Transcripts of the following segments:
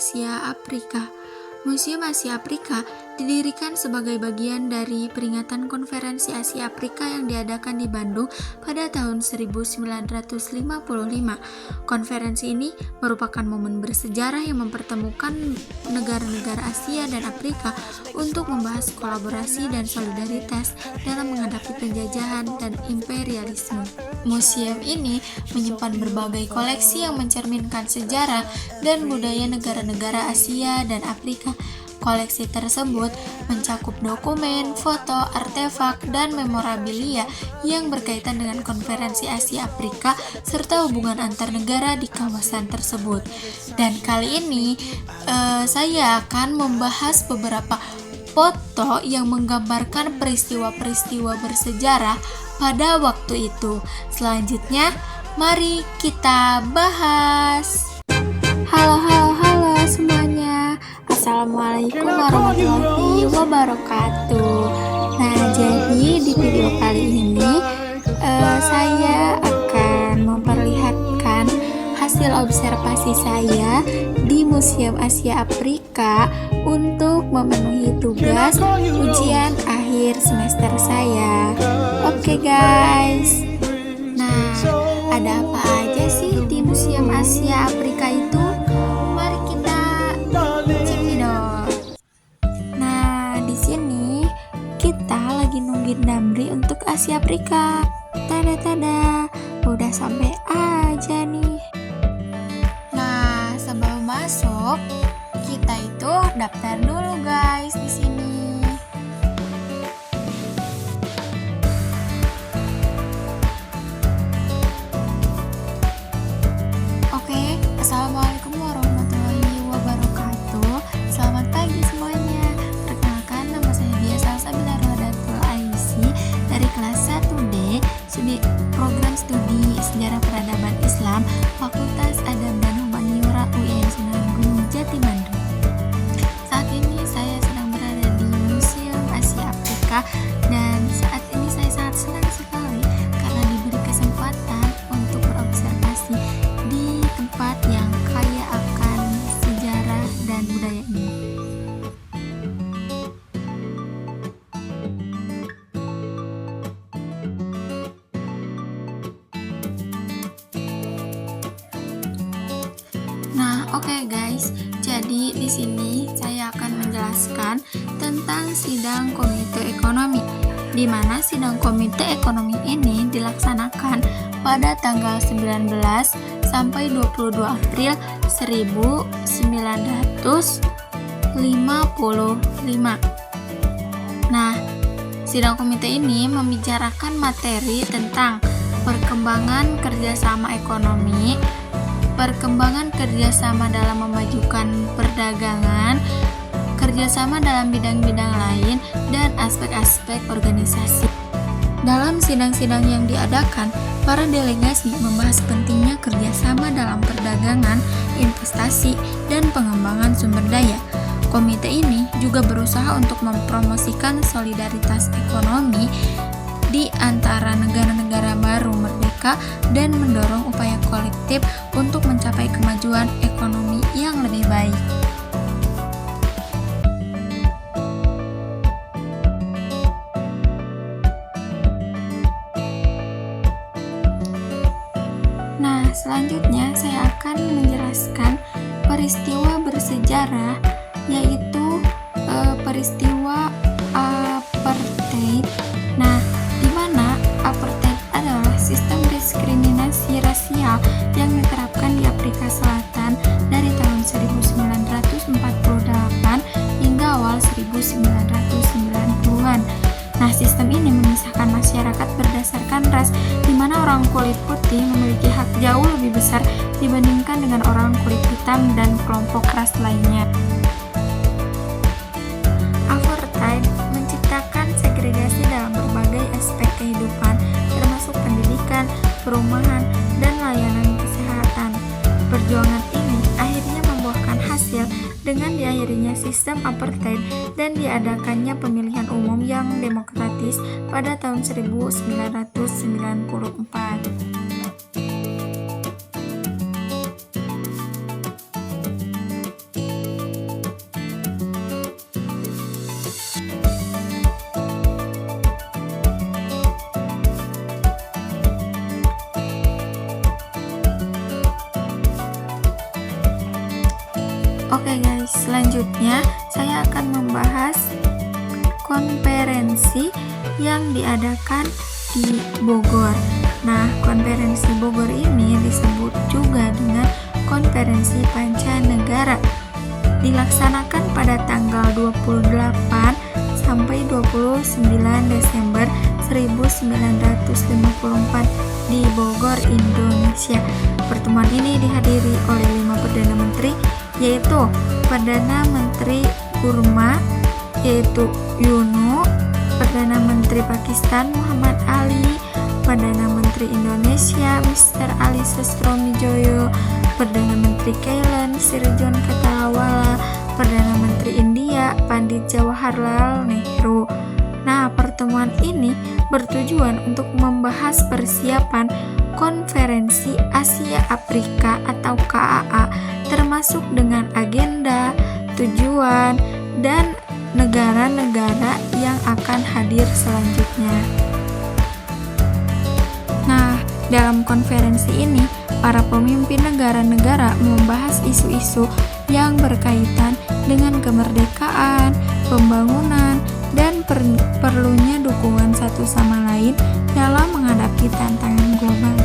Asia Afrika. Museum Asia Afrika didirikan sebagai bagian dari peringatan Konferensi Asia Afrika yang diadakan di Bandung pada tahun 1955. Konferensi ini merupakan momen bersejarah yang mempertemukan negara-negara Asia dan Afrika untuk membahas kolaborasi dan solidaritas dalam menghadapi penjajahan dan imperialisme. Museum ini menyimpan berbagai koleksi yang mencerminkan sejarah dan budaya negara-negara Asia dan Afrika. Koleksi tersebut mencakup dokumen, foto, artefak, dan memorabilia yang berkaitan dengan Konferensi Asia Afrika serta hubungan antar negara di kawasan tersebut. Dan kali ini saya akan membahas beberapa foto yang menggambarkan peristiwa-peristiwa bersejarah pada waktu itu. Selanjutnya, mari kita bahas. Halo semuanya. Assalamualaikum warahmatullahi wabarakatuh. Nah, jadi di video kali ini saya akan memperlihatkan hasil observasi saya di Museum Asia Afrika untuk memenuhi tugas ujian akhir semester saya. Oke guys. Nah, ada apa aja sih di Museum Asia Afrika itu? Mari kita cekidot. Nah, di sini kita lagi nungguin Damri untuk Asia Afrika. Tada, udah sampai aja nih. Nah, sebelum masuk, kita itu daftar dulu guys di sini. Assalamualaikum warahmatullahi wabarakatuh. Selamat pagi semuanya. Perkenalkan, nama saya Dia Salsabila Rohadatul Aisi dari kelas 1D program studi Sejarah Peradaban Islam Fakultas Adab dan Humaniora UIN Sunan Gunung Jati Bandung. Saat ini saya sedang berada di Museum Asia Afrika dan saat ini saya sangat senang sekali karena diberi kesempatan untuk berobservasi di tempat yang kaya akan sejarah dan budaya ini. Nah, oke guys. Jadi di sini saya akan menjelaskan tentang sidang Komite Ekonomi, di mana sidang Komite Ekonomi ini dilaksanakan pada tanggal 19 sampai 22 April 1955. Nah, sidang komite ini membicarakan materi tentang perkembangan kerjasama ekonomi, perkembangan kerjasama dalam memajukan perdagangan, kerjasama dalam bidang-bidang lain, dan aspek-aspek organisasi. Dalam sidang-sidang yang diadakan, para delegasi membahas pentingnya kerjasama dalam perdagangan, investasi, dan pengembangan sumber daya. Komite ini juga berusaha untuk mempromosikan solidaritas ekonomi di antara negara-negara baru merdeka dan mendorong upaya kolektif untuk mencapai kemajuan ekonomi yang lebih baik. Nah, selanjutnya saya akan menjelaskan peristiwa bersejarah, yaitu peristiwa apartheid. Nah, di mana apartheid adalah sistem diskriminasi rasial yang diterapkan di Afrika Selatan dari tahun 1948 hingga awal 1990-an. Nah, sistem ini memisahkan masyarakat berdasarkan ras, di mana orang kulit putih memiliki hak jauh lebih besar dibandingkan dengan orang kulit hitam dan kelompok ras lainnya. Apartheid menciptakan segregasi dalam berbagai aspek kehidupan, termasuk pendidikan, perumahan, dan layanan kesehatan. Perjuangan ini akhirnya membuahkan hasil dengan diakhirinya sistem apartheid dan diadakannya pemilihan umum yang demokratis pada tahun 1994. guys, selanjutnya saya akan membahas konferensi yang diadakan di Bogor. Nah, konferensi Bogor ini disebut juga dengan konferensi Pancanegara. Dilaksanakan pada tanggal 28 sampai 29 Desember 1954 di Bogor, Indonesia. Pertemuan ini dihadiri oleh 5 Perdana Menteri, yaitu Perdana Menteri Burma, yaitu UNO, Perdana Menteri Pakistan Muhammad Ali, Perdana Menteri Indonesia Mr. Ali Sastroamidjojo, Perdana Menteri Thailand Sir John Kattalawala, Perdana Menteri India Pandit Jawaharlal Nehru. Nah, pertemuan ini bertujuan untuk membahas persiapan Konferensi Asia Afrika atau KAA, termasuk dengan agenda, tujuan, dan negara-negara yang akan hadir selanjutnya. Nah, dalam konferensi ini, para pemimpin negara-negara membahas isu-isu yang berkaitan dengan kemerdekaan, pembangunan, dan perlunya dukungan satu sama lain dalam menghadapi tantangan global.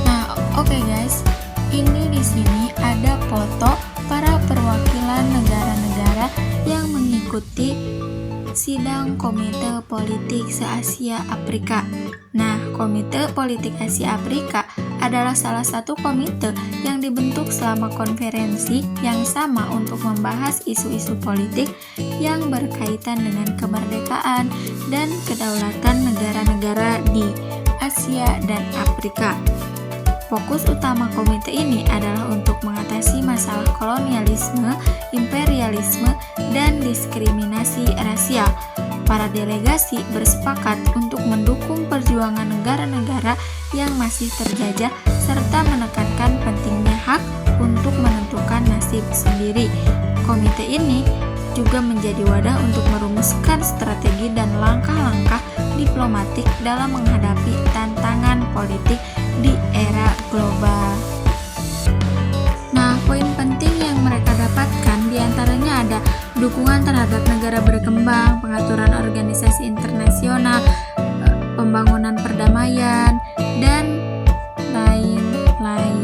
Nah, oke guys, ini di sini ada foto para perwakilan negara-negara yang mengikuti sidang Komite Politik se-Asia Afrika. Nah, Komite Politik Asia Afrika adalah salah satu komite yang dibentuk selama konferensi yang sama untuk membahas isu-isu politik yang berkaitan dengan kemerdekaan dan kedaulatan negara-negara di Asia dan Afrika. Fokus utama komite ini adalah untuk mengatasi masalah kolonialisme, imperialisme, dan diskriminasi rasial. Para delegasi bersepakat untuk mendukung perjuangan negara-negara yang masih terjajah serta menekankan pentingnya hak untuk menentukan nasib sendiri. Komite ini juga menjadi wadah untuk merumuskan strategi dan langkah-langkah diplomatik dalam menghadapi tantangan politik di era global. Nah, poin penting yang mereka dapatkan diantaranya ada dukungan terhadap negara berkembang, pengaturan organisasi internasional, pembangunan perdamaian, dan lain-lain.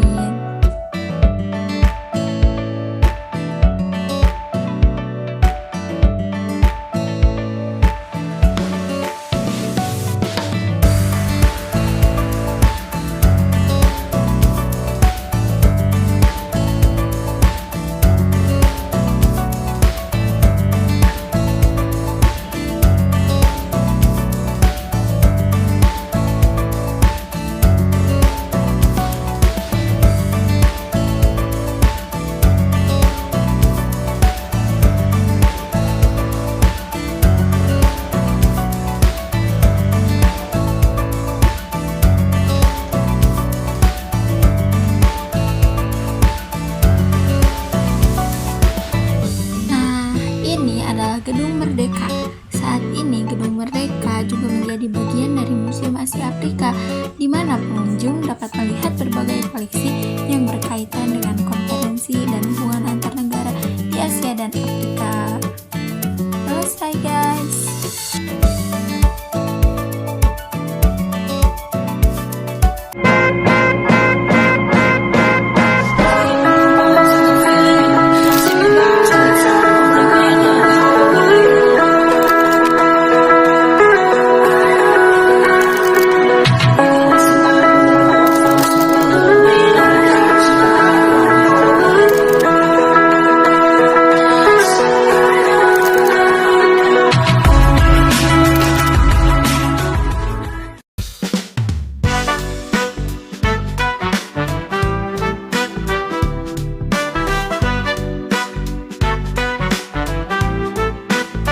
Gedung Merdeka. Saat ini Gedung Merdeka juga menjadi bagian dari Museum Asia Afrika, di mana pengunjung dapat melihat berbagai koleksi yang berkaitan dengan konferensi dan hubungan antar negara di Asia dan Afrika. Selesai guys.